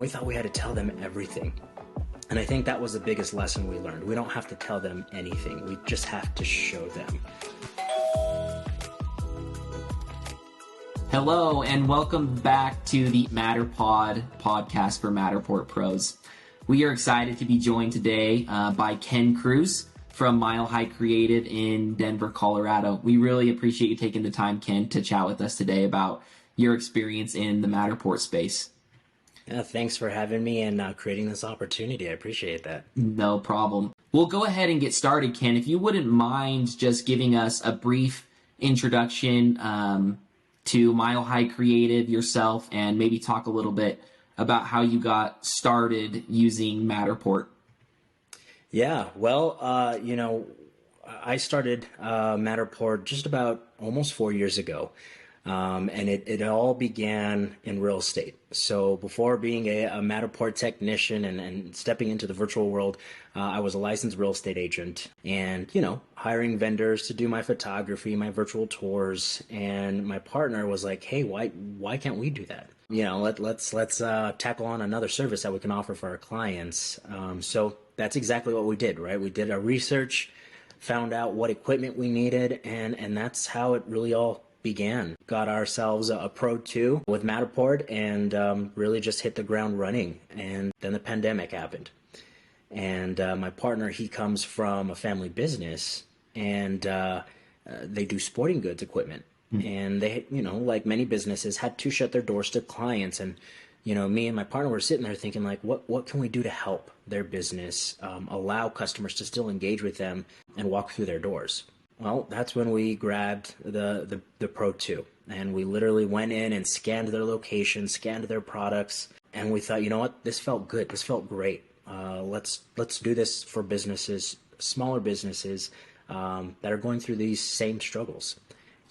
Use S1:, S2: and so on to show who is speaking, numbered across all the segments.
S1: We thought we had to tell them everything. And I think that was the biggest lesson we learned. We don't have to tell them anything. We just have to show them.
S2: Hello, and welcome back to the Matterpod podcast for Matterport pros. We are excited to be joined today by Ken Cruz from Mile High Creative in Denver, Colorado. We really appreciate you taking the time, Ken, to chat with us today about your experience in the Matterport space.
S1: Yeah, thanks for having me and creating this opportunity. I appreciate that.
S2: No problem. We'll go ahead and get started, Ken. If you wouldn't mind just giving us a brief introduction to Mile High Creative, yourself, and maybe talk a little bit about how you got started using Matterport.
S1: Yeah, well, I started Matterport just about almost 4 years ago. And it all began in real estate. So before being a Matterport technician and stepping into the virtual world, I was a licensed real estate agent and, hiring vendors to do my photography, my virtual tours. And my partner was like, hey, why can't we do that? Let's tackle on another service that we can offer for our clients. So that's exactly what we did, right? We did our research, found out what equipment we needed, and that's how it really all began. Got ourselves a Pro 2 with Matterport and really just hit the ground running. And then the pandemic happened. And my partner, he comes from a family business and they do sporting goods equipment. And they, like many businesses, had to shut their doors to clients. And, me and my partner were sitting there thinking like, what can we do to help their business, allow customers to still engage with them and walk through their doors? Well, that's when we grabbed the Pro 2 and we literally went in and scanned their location, scanned their products, and we thought, you know what, this felt good, this felt great. Let's do this for businesses, smaller businesses that are going through these same struggles.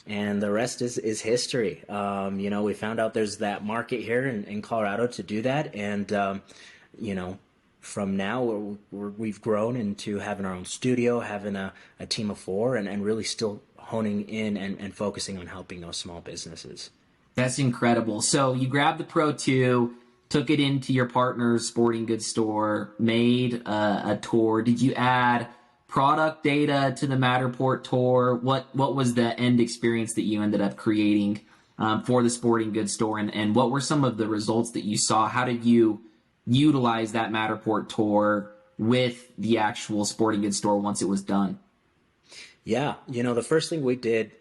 S1: And the rest is history. We found out there's that market here in Colorado to do that, and from now, we've grown into having our own studio, having a team of 4, and really still honing in and focusing on helping those small businesses.
S2: That's incredible. So you grabbed the Pro 2, took it into your partner's sporting goods store, made a tour. Did you add product data to the Matterport tour? What was the end experience that you ended up creating for the sporting goods store? And what were some of the results that you saw? How did you utilize that Matterport tour with the actual sporting goods store once it was done?
S1: Yeah, the first thing we did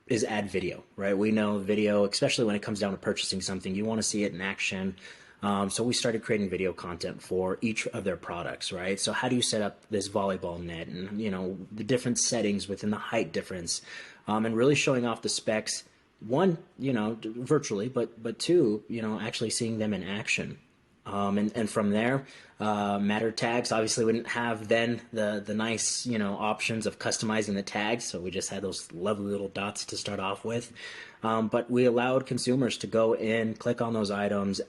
S1: is add video, right? We know video, especially when it comes down to purchasing something, you want to see it in action. So we started creating video content for each of their products, right? So how do you set up this volleyball net and, the different settings within the height difference, and really showing off the specs, one, virtually, but two, actually seeing them in action. And from there, Matter tags, obviously we didn't have then the nice, options of customizing the tags. So we just had those lovely little dots to start off with. But we allowed consumers to go in, click on those items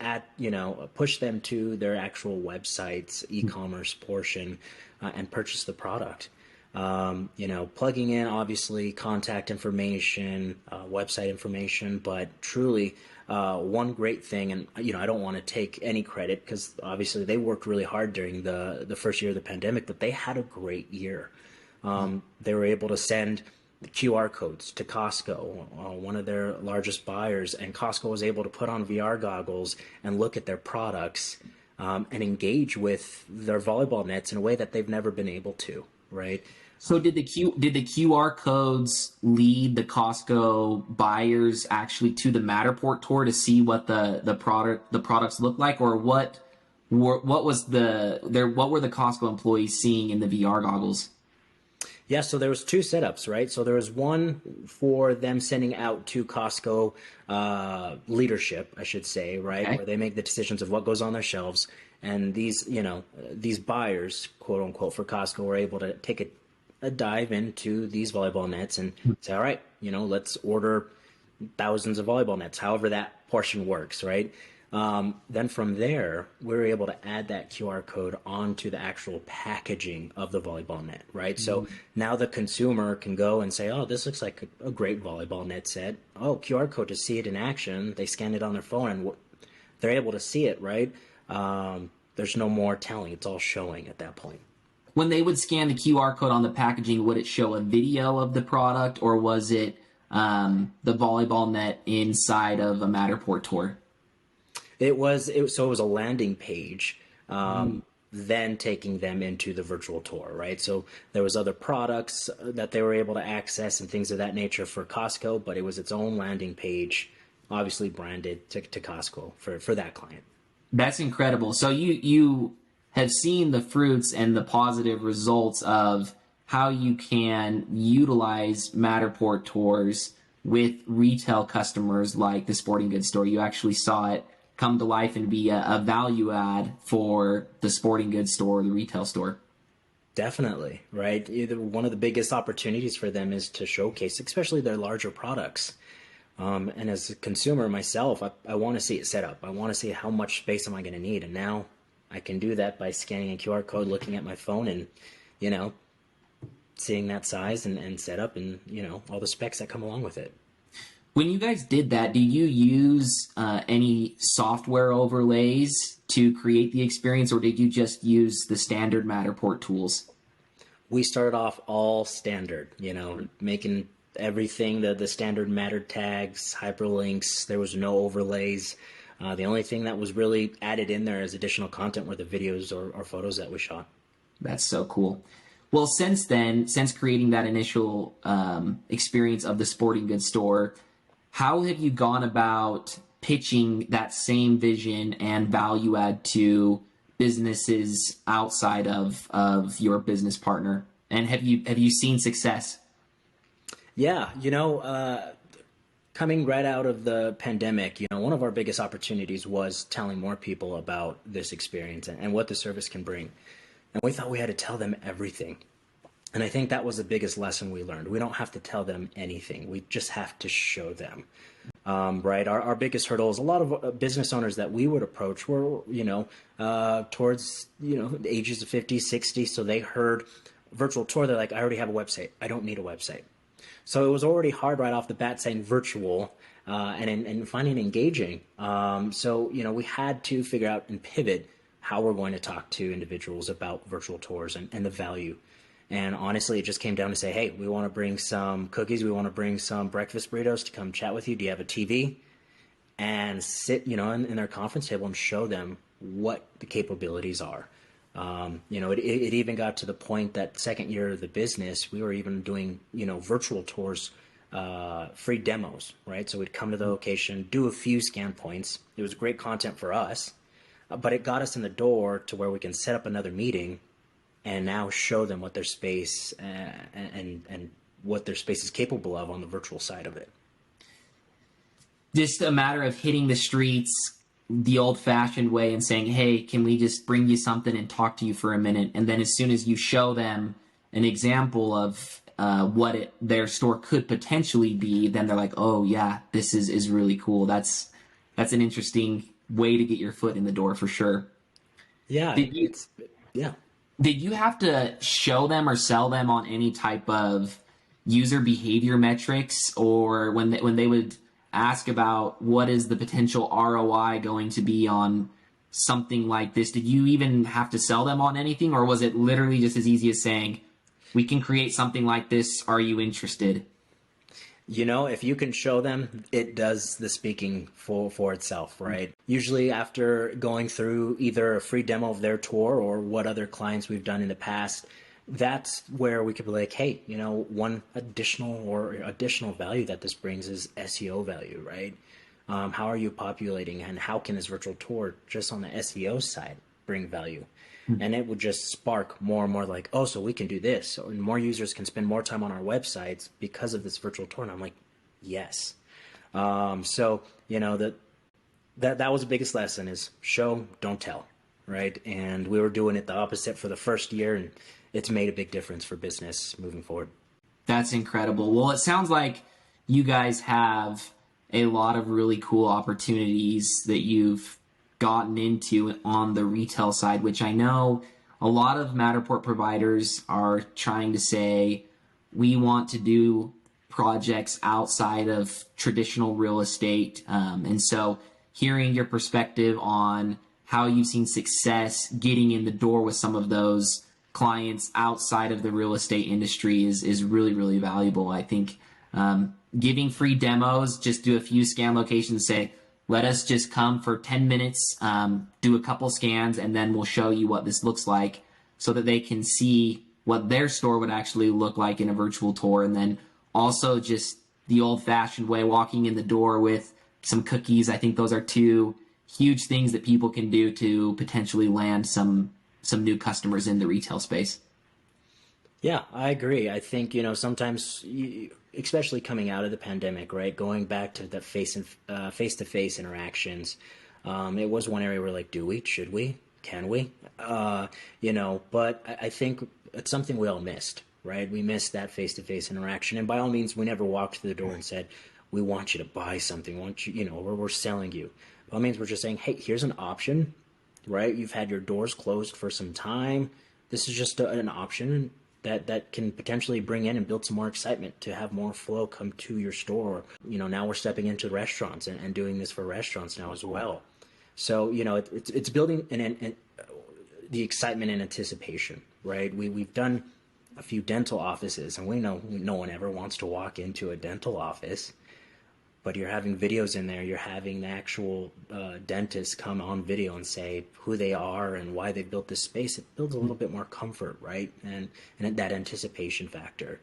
S1: push them to their actual websites, e-commerce portion, and purchase the product. Plugging in obviously contact information, website information, but truly, one great thing, and I don't want to take any credit because obviously they worked really hard during the first year of the pandemic, but they had a great year. They were able to send the QR codes to Costco, one of their largest buyers, and Costco was able to put on VR goggles and look at their products and engage with their volleyball nets in a way that they've never been able to, right?
S2: So did the QR codes lead the Costco buyers actually to the Matterport tour to see what the products look like, or what were the Costco employees seeing in the VR goggles?
S1: Yeah, so there was 2 setups, right? So there was one for them sending out to Costco leadership, I should say, right, okay, where they make the decisions of what goes on their shelves, and these buyers, quote unquote, for Costco were able to take a dive into these volleyball nets and say, all right, let's order thousands of volleyball nets, however that portion works, right? Then from there, we were able to add that QR code onto the actual packaging of the volleyball net, right? So now the consumer can go and say, oh, this looks like a great volleyball net set. Oh, QR code to see it in action. They scan it on their phone and they're able to see it, right? There's no more telling. It's all showing at that point.
S2: When they would scan the QR code on the packaging, would it show a video of the product, or was it the volleyball net inside of a Matterport tour?
S1: So it was a landing page, then taking them into the virtual tour, right? So there was other products that they were able to access and things of that nature for Costco, but it was its own landing page, obviously branded to Costco for that client.
S2: That's incredible. So you have seen the fruits and the positive results of how you can utilize Matterport tours with retail customers like the sporting goods store. You actually saw it come to life and be a value add for the sporting goods store, the retail store.
S1: Definitely, right? One of the biggest opportunities for them is to showcase, especially their larger products. And as a consumer myself, I want to see it set up. I want to see how much space am I going to need. And now I can do that by scanning a QR code, looking at my phone, and, seeing that size and setup and, all the specs that come along with it.
S2: When you guys did that, do you use any software overlays to create the experience, or did you just use the standard Matterport tools?
S1: We started off all standard, making everything the standard Matter tags, hyperlinks. There was no overlays. The only thing that was really added in there as additional content were the videos or photos that we shot.
S2: That's so cool. Well, since then, since creating that initial experience of the sporting goods store, how have you gone about pitching that same vision and value add to businesses outside of your business partner? And have you seen success?
S1: Yeah, coming right out of the pandemic, one of our biggest opportunities was telling more people about this experience and what the service can bring. And we thought we had to tell them everything. And I think that was the biggest lesson we learned. We don't have to tell them anything. We just have to show them. Right? Our biggest hurdle is a lot of business owners that we would approach were, towards, the ages of 50, 60. So they heard virtual tour. They're like, I already have a website. I don't need a website. So it was already hard right off the bat saying virtual and finding it engaging. So, we had to figure out and pivot how we're going to talk to individuals about virtual tours and the value. And honestly, it just came down to say, hey, we want to bring some cookies. We want to bring some breakfast burritos to come chat with you. Do you have a TV? And sit, in their conference table and show them what the capabilities are. It even got to the point that second year of the business, we were even doing, virtual tours, free demos, right? So we'd come to the location, do a few scan points. It was great content for us, but it got us in the door to where we can set up another meeting and now show them what their space and what their space is capable of on the virtual side of it.
S2: Just a matter of hitting the streets the old-fashioned way and saying, hey, can we just bring you something and talk to you for a minute? And then as soon as you show them an example of what their store could potentially be, then they're like, oh, yeah, this is really cool. That's an interesting way to get your foot in the door for sure.
S1: Yeah, yeah.
S2: Did you have to show them or sell them on any type of user behavior metrics, or when they would ask about what is the potential ROI going to be on something like this, did you even have to sell them on anything, or was it literally just as easy as saying, we can create something like this, are you interested?
S1: If you can show them, it does the speaking for itself, right? Usually after going through either a free demo of their tour or what other clients we've done in the past, that's where we could be like, hey, one additional value that this brings is SEO value, right? How are you populating, and how can this virtual tour just on the SEO side bring value? And it would just spark more and more like, oh, so we can do this. So, and more users can spend more time on our websites because of this virtual tour. And I'm like, yes. So, that was the biggest lesson is show, don't tell, right? And we were doing it the opposite for the first year, and it's made a big difference for business moving forward.
S2: That's incredible. Well, it sounds like you guys have a lot of really cool opportunities that you've gotten into on the retail side, which I know a lot of Matterport providers are trying to say, we want to do projects outside of traditional real estate. And so hearing your perspective on how you've seen success getting in the door with some of those clients outside of the real estate industry is really, really valuable. I think giving free demos, just do a few scan locations, say, let us just come for 10 minutes, do a couple scans, and then we'll show you what this looks like so that they can see what their store would actually look like in a virtual tour. And then also just the old-fashioned way, walking in the door with some cookies. I think those are two huge things that people can do to potentially land some new customers in the retail space.
S1: Yeah, I agree. I think, sometimes, especially coming out of the pandemic, right, going back to the face-to-face interactions, it was one area where like, do we, should we, can we, but I think it's something we all missed, right? We missed that face-to-face interaction. And by all means, we never walked through the door and said, we want you to buy something, we're selling you. By all means, we're just saying, hey, here's an option, right? You've had your doors closed for some time. This is just an option that can potentially bring in and build some more excitement to have more flow come to your store. Now we're stepping into restaurants and doing this for restaurants now as well. So, it's building the excitement and anticipation, right? We've done a few dental offices, and we know no one ever wants to walk into a dental office. But you're having videos in there, you're having the actual dentist come on video and say who they are and why they built this space. It builds a little bit more comfort, right? And that anticipation factor.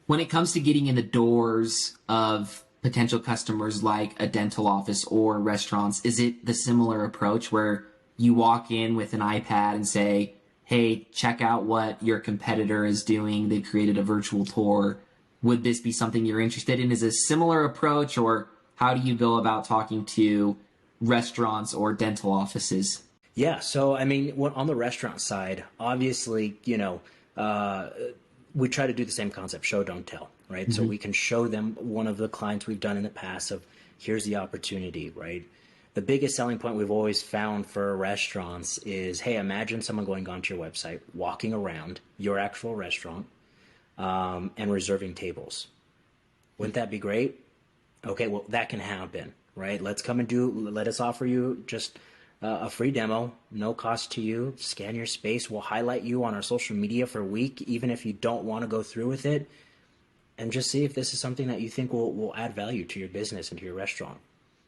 S2: When it comes to getting in the doors of potential customers like a dental office or restaurants, is it the similar approach where you walk in with an iPad and say, hey, check out what your competitor is doing. They've created a virtual tour. Would this be something you're interested in? Is a similar approach, or how do you go about talking to restaurants or dental offices?
S1: Yeah, so I mean, on the restaurant side, obviously, we try to do the same concept, show, don't tell, right? Mm-hmm. So we can show them one of the clients we've done in the past of here's the opportunity, right? The biggest selling point we've always found for restaurants is, hey, imagine someone going onto your website, walking around your actual restaurant, and reserving tables. Wouldn't that be great? Okay, well, that can happen, right? Let us offer you just a free demo, no cost to you. Scan your space. We'll highlight you on our social media for a week, even if you don't want to go through with it, and just see if this is something that you think will add value to your business and to your restaurant.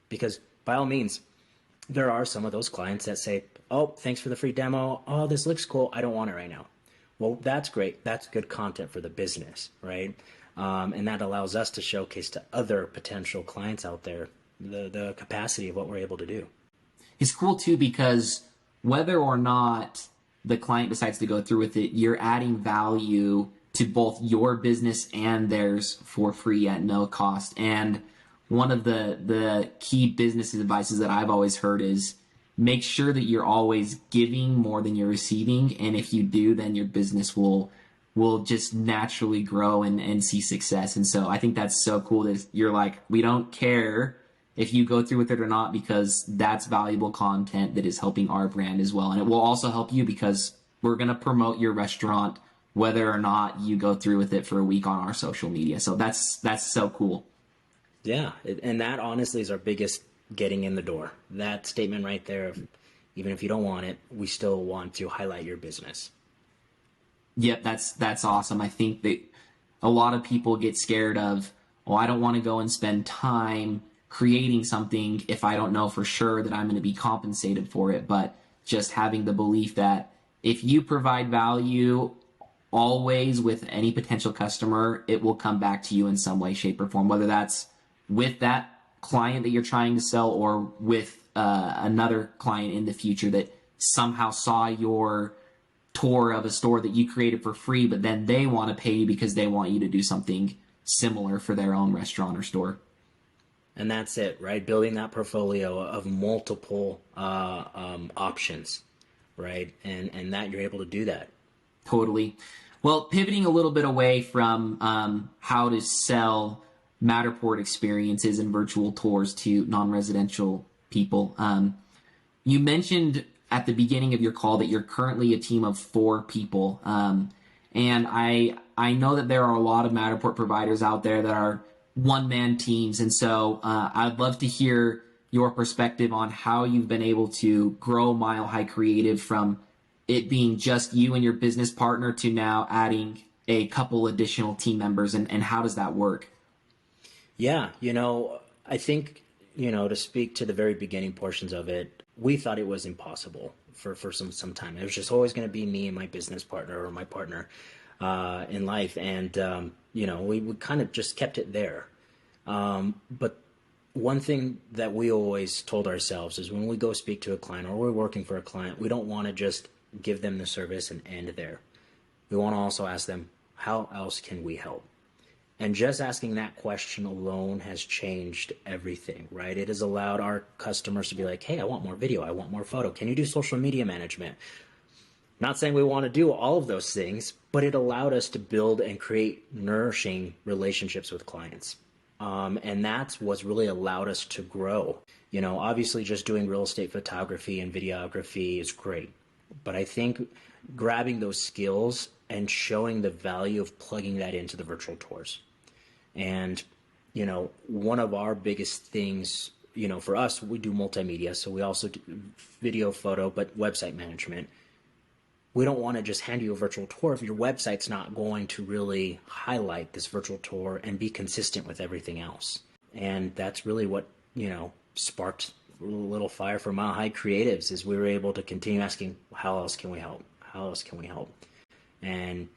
S1: Because by all means, there are some of those clients that say, oh, thanks for the free demo. Oh, this looks cool. I don't want it right now. Well, that's great. That's good content for the business, right? And that allows us to showcase to other potential clients out there the capacity of what we're able to do.
S2: It's cool, too, because whether or not the client decides to go through with it, you're adding value to both your business and theirs for free at no cost. And one of the key business advices that I've always heard is make sure that you're always giving more than you're receiving. And if you do, then your business will just naturally grow and see success. And so I think that's so cool that you're like, we don't care if you go through with it or not, because that's valuable content that is helping our brand as well. And it will also help you because we're going to promote your restaurant whether or not you go through with it for a week on our social media. So that's so cool.
S1: Yeah. And that honestly is our biggest getting in the door. That statement right there of, even if you don't want it, we still want to highlight your business.
S2: Yep, that's awesome. I think that a lot of people get scared of, I don't want to go and spend time creating something if I don't know for sure that I'm going to be compensated for it. But just having the belief that if you provide value always with any potential customer, it will come back to you in some way, shape, or form, whether that's with that client that you're trying to sell or with another client in the future that somehow saw your tour of a store that you created for free, but then they want to pay you because they want you to do something similar for their own restaurant or store.
S1: And that's it, right? Building that portfolio of multiple options, right? And that you're able to do that.
S2: Totally. Well, pivoting a little bit away from how to sell Matterport experiences and virtual tours to non-residential people. You mentioned at the beginning of your call that you're currently a team of 4 people. And I know that there are a lot of Matterport providers out there that are one-man teams. And so I'd love to hear your perspective on how you've been able to grow Mile High Creative from it being just you and your business partner to now adding a couple additional team members, and how does that work?
S1: Yeah, I think, to speak to the very beginning portions of it, we thought it was impossible for some time. It was just always going to be me and my business partner or my partner in life. And, we kind of just kept it there. But one thing that we always told ourselves is when we go speak to a client or we're working for a client, we don't want to just give them the service and end there. We want to also ask them, how else can we help? And just asking that question alone has changed everything, right? It has allowed our customers to be like, hey, I want more video. I want more photo. Can you do social media management? Not saying we want to do all of those things, but it allowed us to build and create nourishing relationships with clients. And that's what's really allowed us to grow. Obviously just doing real estate photography and videography is great. But I think grabbing those skills and showing the value of plugging that into the virtual tours. And, one of our biggest things, for us, we do multimedia. So we also do video, photo, but website management. We don't want to just hand you a virtual tour if your website's not going to really highlight this virtual tour and be consistent with everything else. And that's really what, sparked a little fire for Mile High Creatives is we were able to continue asking, how else can we help? How else can we help? And,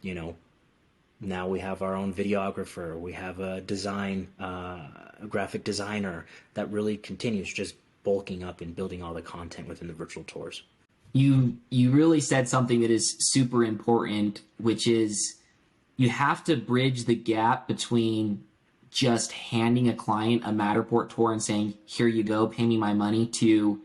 S1: now we have our own videographer. We have a graphic designer that really continues just bulking up and building all the content within the virtual tours.
S2: You really said something that is super important, which is you have to bridge the gap between just handing a client a Matterport tour and saying, here you go, pay me my money, to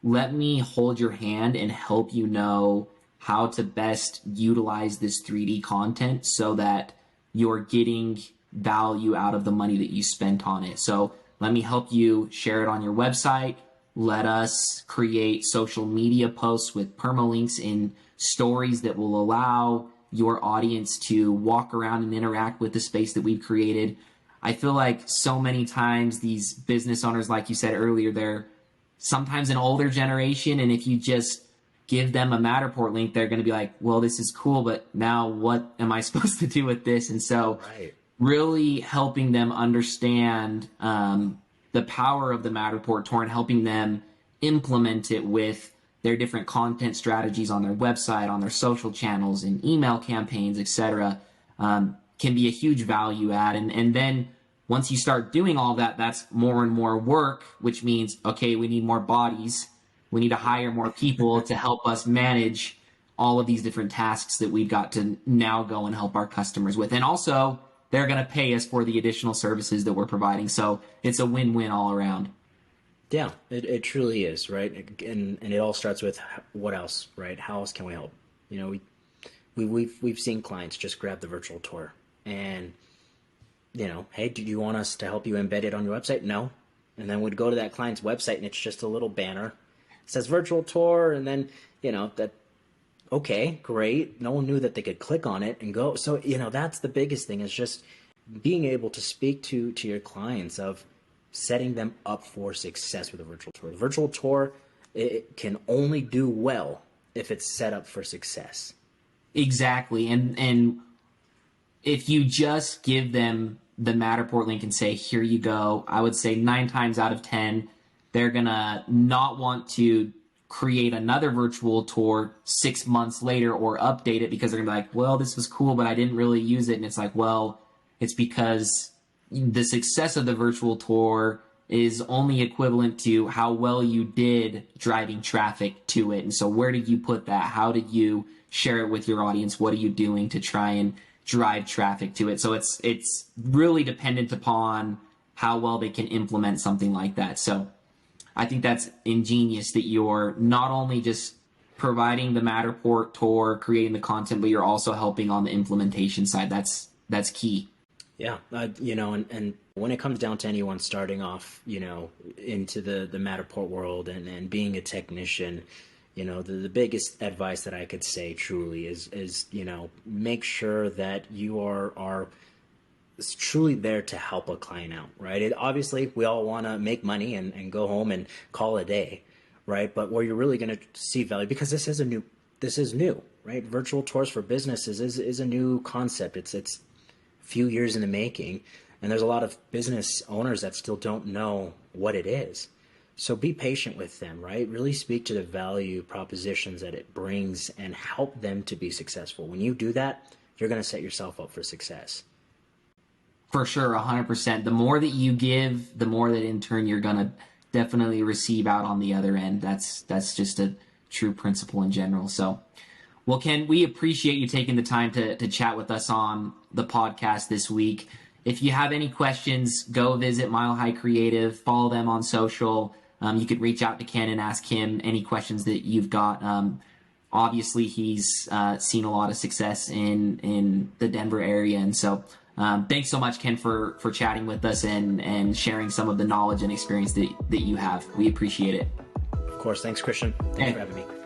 S2: let me hold your hand and help you know how to best utilize this 3D content so that you're getting value out of the money that you spent on it. So let me help you share it on your website. Let us create social media posts with permalinks in stories that will allow your audience to walk around and interact with the space that we've created. I feel like so many times these business owners, like you said earlier, they're sometimes an older generation, and if you just give them a Matterport link, they're going to be like, well, this is cool, but now what am I supposed to do with this? And so really helping them understand the power of the Matterport tour and helping them implement it with their different content strategies on their website, on their social channels, and email campaigns, etc., can be a huge value add. And then once you start doing all that, that's more and more work, which means, okay, we need more bodies. We need to hire more people to help us manage all of these different tasks that we've got to now go and help our customers with. And also, they're going to pay us for the additional services that we're providing. So it's a win-win all around.
S1: Yeah, it truly is, right? And it all starts with what else, right? How else can we help? We've seen clients just grab the virtual tour and, hey, do you want us to help you embed it on your website? No. And then we'd go to that client's website and it's just a little banner. It says virtual tour, and then, that, okay, great. No one knew that they could click on it and go. So, that's the biggest thing is just being able to speak to your clients of setting them up for success with a virtual tour. The virtual tour, it can only do well if it's set up for success.
S2: Exactly. And if you just give them the Matterport link and say, here you go, I would say 9 times out of 10, they're going to not want to create another virtual tour 6 months later or update it because they're going to be like, well, this was cool, but I didn't really use it. And it's like, well, it's because the success of the virtual tour is only equivalent to how well you did driving traffic to it. And so where did you put that? How did you share it with your audience? What are you doing to try and drive traffic to it? So it's really dependent upon how well they can implement something like that. So I think that's ingenious that you're not only just providing the Matterport tour, creating the content, but you're also helping on the implementation side. That's key.
S1: Yeah, and when it comes down to anyone starting off, into the Matterport world and being a technician, the biggest advice that I could say truly is make sure that you are is truly there to help a client out, right? Obviously, we all want to make money and go home and call it a day, right? But where you're really going to see value, because this is new, right? Virtual tours for businesses is a new concept. It's a few years in the making, and there's a lot of business owners that still don't know what it is. So be patient with them, right? Really speak to the value propositions that it brings and help them to be successful. When you do that, you're going to set yourself up for success.
S2: For sure, 100%. The more that you give, the more that in turn you're going to definitely receive out on the other end. That's just a true principle in general. So, well, Ken, we appreciate you taking the time to chat with us on the podcast this week. If you have any questions, go visit Mile High Creative, follow them on social. You could reach out to Ken and ask him any questions that you've got. Obviously, he's seen a lot of success in the Denver area. And so thanks so much, Ken, for chatting with us and sharing some of the knowledge and experience that you have. We appreciate it.
S1: Of course. Thanks, Christian. Thanks for having me.